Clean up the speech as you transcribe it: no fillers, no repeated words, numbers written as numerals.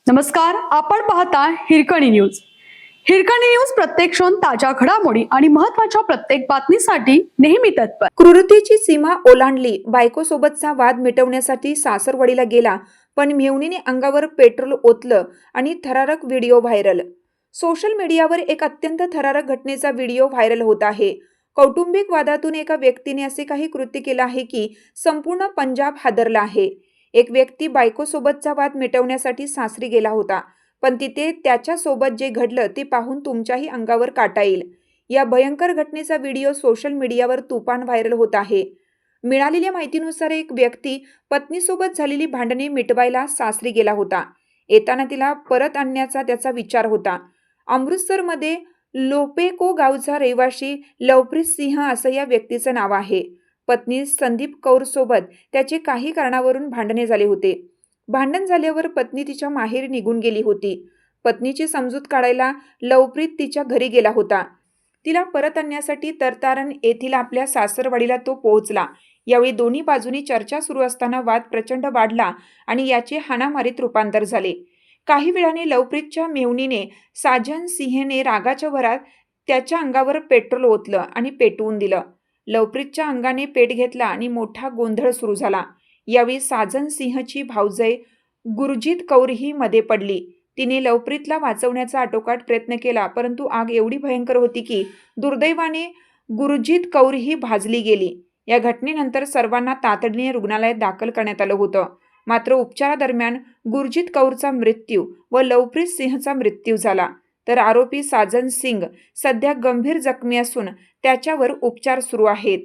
नमस्कार, आपण पाहता हिरकणी न्यूज. हिरकणी न्यूज प्रत्येक क्षण ताज्या घडामोडी आणि महत्त्वाच्या प्रत्येक बातमीसाठी नेहमी तत्पर. क्रूरतेची सीमा ओलांडली. बायकोसोबतचा वाद मिटवण्यासाठी सासरवाडीला गेला, पण मेहुणीने अंगावर पेट्रोल ओतलं आणि थरारक व्हिडिओ व्हायरल. सोशल मीडियावर एक अत्यंत थरारक घटनेचा व्हिडिओ व्हायरल होत आहे. कौटुंबिक वादातून एका व्यक्तीने असे काही कृत्य केलं आहे की संपूर्ण पंजाब हादरला आहे. एक व्यक्ती बायकोसोबतचा वाद मिटवण्यासाठी सासरी गेला होता, पण तिथे त्याच्यासोबत जे घडलं ते पाहून तुमच्याही अंगावर काटा येईल. या भयंकर घटनेचा व्हिडिओ सोशल मीडियावर तुफान व्हायरल होत आहे. मिळालेल्या माहितीनुसार एक व्यक्ती पत्नीसोबत झालेली भांडणे मिटवायला सासरी गेला होता. येताना तिला परत आणण्याचा त्याचा विचार होता. अमृतसरमध्ये लोपेको गावचा रहिवासी लवप्रीत सिंह असं या व्यक्तीचं नाव आहे. पत्नी संदीप कौर सोबत त्याचे काही कारणावरून भांडणे झाले होते. भांडण झाल्यावर पत्नी तिच्या माहेरी निघून गेली होती. पत्नीची समजूत काढायला लवप्रीत तिच्या घरी गेला होता. तिला परत आणण्यासाठी तरतारण येथील आपल्या सासरवाडीला तो पोहोचला. यावेळी दोन्ही बाजूनी चर्चा सुरू असताना वाद प्रचंड वाढला आणि याचे हाणामारीत रूपांतर झाले. काही वेळाने लवप्रीतच्या मेहुणीने साजन सिंहने रागाच्या भरात त्याच्या अंगावर पेट्रोल ओतलं आणि पेटवून दिलं. लवप्रीतच्या अंगाने पेट घेतला आणि मोठा गोंधळ सुरू झाला. यावेळी साजन सिंहची भावजय गुरजीत कौर ही मध्ये पडली. तिने लवप्रीतला वाचवण्याचा आटोकाट प्रयत्न केला, परंतु आग एवढी भयंकर होती की दुर्दैवाने गुरजीत कौर ही भाजली गेली. या घटनेनंतर सर्वांना तातडीने रुग्णालयात दाखल करण्यात आलं होतं. मात्र उपचारादरम्यान गुरजीत कौरचा मृत्यू व लवप्रीत सिंहचा मृत्यू झाला. तर आरोपी साजन सिंग सध्या गंभीर जखमी असून त्याच्यावर उपचार सुरू आहेत.